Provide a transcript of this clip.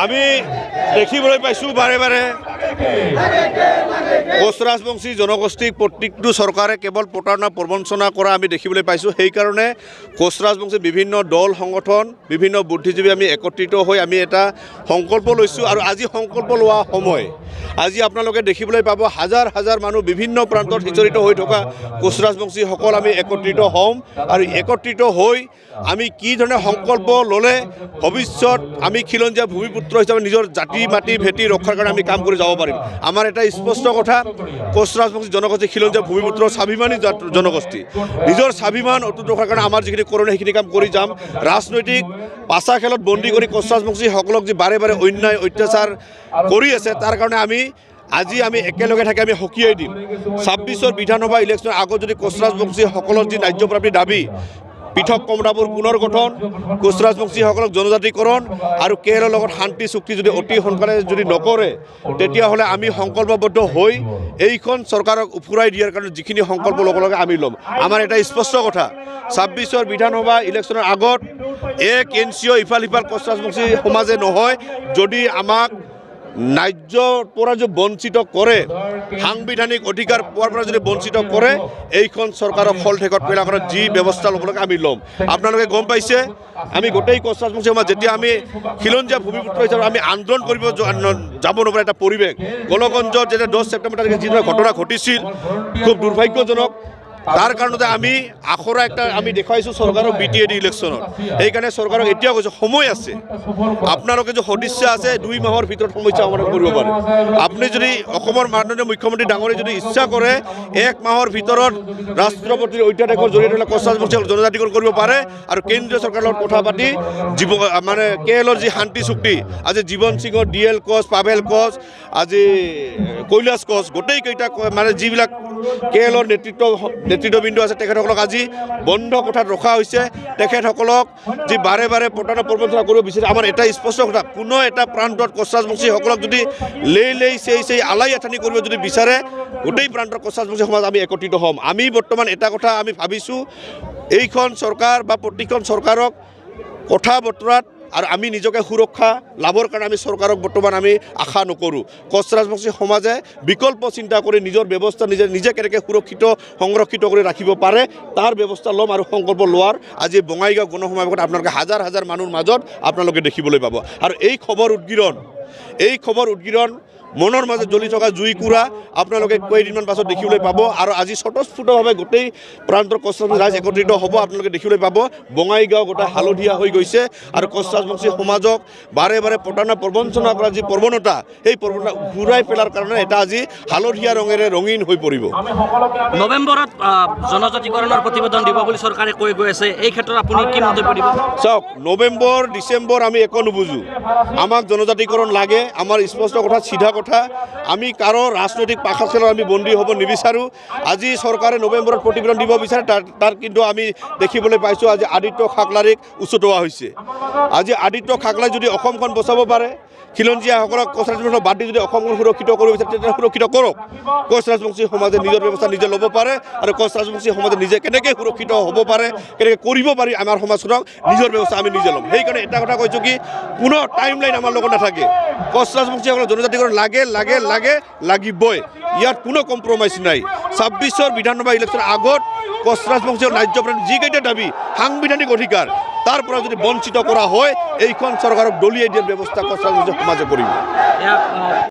আমি দেখিবলৈ পাইছোঁ বাৰে বাৰে কোচ ৰাজবংশী জনগোষ্ঠীক প্ৰত্যেকটো চৰকাৰে কেৱল প্ৰতাৰণা প্ৰবঞ্চনা কৰা আমি দেখিবলৈ পাইছোঁ। সেইকাৰণে কোচ ৰাজবংশী বিভিন্ন দল সংগঠন বিভিন্ন বুদ্ধিজীৱী আমি একত্ৰিত হৈ আমি এটা সংকল্প লৈছোঁ আৰু আজি সংকল্প লোৱা সময়। আজি আপোনালোকে দেখিবলৈ পাব হাজাৰ হাজাৰ মানুহ বিভিন্ন প্ৰান্তত সিঁচৰিত হৈ থকা কোচ ৰাজবংশীসকল আমি একত্ৰিত হ'ম আৰু একত্ৰিত হৈ আমি কি ধৰণে সংকল্প ল'লে ভৱিষ্যত আমি খিলঞ্জীয়া ভূমিপুত্ৰ হিচাপে নিজৰ জাতি মাটি ভেটি ৰক্ষাৰ কাৰণে আমি কাম কৰি যাব পাৰিম। আমাৰ এটা স্পষ্ট কথা, কোচ ৰাজবংশী জনগোষ্ঠী খিলঞ্জীয়া ভূমিপুত্ৰ স্বাভিমানী জনগোষ্ঠী নিজৰ স্বাভিমান অটুট ৰখাৰ কাৰণে আমাৰ যিখিনি কৰোণে সেইখিনি কাম কৰি যাম। ৰাজনৈতিক পাছা খেলত বন্দী কৰি কোচ ৰাজবংশীসকলক যি বাৰে বাৰে অন্যায় অত্যাচাৰ কৰি আছে তাৰ কাৰণে আজি আমি একেলগে থাকি আমি সকীয়াই দিম। ২৬ৰ বিধানসভা ইলেকশ্যনৰ আগত যদি কোচ ৰাজবংশীসকলৰ যি ৰাজ্যপ্ৰাপ্তিৰ দাবী পৃথক কমতাপুৰ পুনৰ গঠন, কোচ ৰাজবংশীসকলক জনজাতিকৰণ আৰু কেৰেলাৰ লগত শান্তি চুক্তি যদি অতি সোনকালে যদি নকৰে তেতিয়াহ'লে আমি সংকল্পবদ্ধ হৈ এইখন চৰকাৰক উফুৰাই দিয়াৰ কাৰণে যিখিনি সংকল্প ল'ব লাগে আমি ল'ম। আমাৰ এটা স্পষ্ট কথা, ২৬ৰ বিধানসভা ইলেকশ্যনৰ আগত এক ইঞ্চিও ইফাল সিফাল কোচ ৰাজবংশী সমাজে নহয় যদি আমাক ন্যায্যৰ পৰা যদি বঞ্চিত কৰে, সাংবিধানিক অধিকাৰ পোৱাৰ পৰা যদি বঞ্চিত কৰে এইখন চৰকাৰক ফল ঠেকত পেলাৰ কাৰণে যি ব্যৱস্থা ল'ব লাগে আমি ল'ম। আপোনালোকে গম পাইছে আমি গোটেই কোচ ৰাজবংশী সমাজ যেতিয়া আমি খিলঞ্জীয়া ভূমিপুত্ৰ হিচাপে আমি আন্দোলন কৰিব যাব নোৱাৰা এটা পৰিৱেশ, গণগঞ্জত যেতিয়া 10 ছেপ্টেম্বৰ তাৰিখে যিধৰণে ঘটনা ঘটিছিল খুব দুৰ্ভাগ্যজনক। তাৰ কাৰণতে আমি আখৰা একটা আমি দেখুৱাইছোঁ চৰকাৰক BTAD ইলেকশ্যনত। সেইকাৰণে চৰকাৰক এতিয়াও কৈছোঁ সময় আছে, আপোনালোকে যে সদিচ্ছা আছে 2 মাহৰ ভিতৰত সমস্যা সমাধান কৰিব পাৰে। আপুনি যদি অসমৰ মাননীয় মুখ্যমন্ত্ৰী ডাঙৰীয়ে যদি ইচ্ছা কৰে 1 মাহৰ ভিতৰত ৰাষ্ট্ৰপতিৰ অধ্যাদেশৰ জৰিয়তে কোচ ৰাজবংশীক জনজাতিকৰণ কৰিব পাৰে আৰু কেন্দ্ৰীয় চৰকাৰৰ লগত কথা পাতি মানে কেৰেলাৰ যি শান্তি চুক্তি আজি জীৱন সিঙৰ DL কোচ, পাভেল কোচ, আজি কৈলাশ কোচ গোটেইকেইটা মানে যিবিলাক কেৰেলাৰ নেতৃত্ববৃন্দ আছে তেখেতসকলক আজি বন্ধ কোঠাত ৰখা হৈছে। তেখেতসকলক যি বাৰে বাৰে প্ৰতাৰণা প্ৰবঞ্চনা কৰিব বিচাৰে আমাৰ এটা স্পষ্ট কথা, কোনো এটা প্ৰান্তত কোচ ৰাজবংশীসকলক যদি লেই চেই আলাই আথানি কৰিব যদি বিচাৰে গোটেই প্ৰান্তৰ কোচ ৰাজবংশী সমাজ আমি একত্ৰিত হ'ম। আমি বৰ্তমান এটা কথা আমি ভাবিছোঁ এইখন চৰকাৰ বা প্ৰতিখন চৰকাৰক কথা বতৰাত আৰু আমি নিজকে সুৰক্ষা লাভৰ কাৰণে আমি চৰকাৰক বৰ্তমান আমি আশা নকৰোঁ। কোচ ৰাজবংশী সমাজে বিকল্প চিন্তা কৰি নিজৰ ব্যৱস্থা নিজে কেনেকৈ সুৰক্ষিত সংৰক্ষিত কৰি ৰাখিব পাৰে তাৰ ব্যৱস্থা ল'ম আৰু সংকল্প লোৱাৰ আজি বঙাইগাঁও গণসমাৱেশত আপোনালোকে হাজাৰ হাজাৰ মানুহৰ মাজত আপোনালোকে দেখিবলৈ পাব। আৰু এই খবৰ উদগিৰণ মনৰ মাজত জ্বলি থকা জুইকুৰা আপোনালোকে কেইদিনমান পাছত দেখিবলৈ পাব। আৰু আজি স্বতঃস্ফূৰ্তভাৱে গোটেই প্ৰান্তৰ কোচ ৰাজবংশী ৰাইজ একত্ৰিত হ'ব, আপোনালোকে দেখিবলৈ পাব। বঙাইগাঁও গোটেই হালধীয়া হৈ গৈছে আৰু কোচ ৰাজবংশী সমাজক বাৰে বাৰে প্ৰতাৰণা প্ৰবঞ্চনা কৰা যি প্ৰৱণতা সেই প্ৰৱণতা ঘূৰাই পেলাৰ কাৰণে এটা আজি হালধীয়া ৰঙেৰে ৰঙীন হৈ পৰিব। নৱেম্বৰত জনজাতিকৰণৰ প্ৰতিবেদন দিব বুলি চৰকাৰে কৈ গৈ আছে, এই ক্ষেত্ৰত আপুনি কি মন্তব্য দিব? চাওক, নৱেম্বৰ ডিচেম্বৰ আমি একো নুবুজোঁ, আমাক জনজাতিকৰণ লাগে। আমাৰ স্পষ্ট কথা, চিধা কথা, আমি কাৰো ৰাজনৈতিক পাখা খেলত আমি বন্দী হ'ব নিবিচাৰোঁ। আজি চৰকাৰে নৱেম্বৰত প্ৰতিবেদন দিব বিচাৰে তাৰ কিন্তু আমি দেখিবলৈ পাইছোঁ আজি আদিত্য খাকলাৰীক উচটোৱা হৈছে। আজি আদিত্য খাকলাই যদি অসমখন বচাব পাৰে, খিলঞ্জীয়াসকলক কোচ ৰাজবংশীক বাদ দি যদি অসমখন সুৰক্ষিত কৰিব বিচাৰে তেতিয়া সুৰক্ষিত কৰক। কোচ ৰাজবংশী সমাজে নিজৰ ব্যৱস্থা নিজে ল'ব পাৰে আৰু কোচ ৰাজবংশী সমাজে নিজে কেনেকৈ সুৰক্ষিত হ'ব পাৰে, কেনেকৈ কৰিব পাৰি আমাৰ সমাজখনক নিজৰ ব্যৱস্থা আমি নিজে ল'ম। সেইকাৰণে এটা কথা কৈছোঁ কি কোনো টাইম লাইন আমাৰ লগত নাথাকে। কোচ ৰাজবংশীসকলক জনজাতিকৰণ লাগিবই, ইয়াত কোনো কম্প্ৰমাইজ নাই। ২৬ৰ বিধানসভা ইলেকশ্যনৰ আগত কোচ ৰাজবংশীৰ ৰাজ্যপ্ৰান্তৰ যিকেইটা দাবী সাংবিধানিক অধিকাৰ তাৰ পৰা যদি বঞ্চিত কৰা হয় এইখন চৰকাৰক দলিয়াই দিয়াৰ ব্যৱস্থা কোচ ৰাজবংশী সমাজে কৰিব।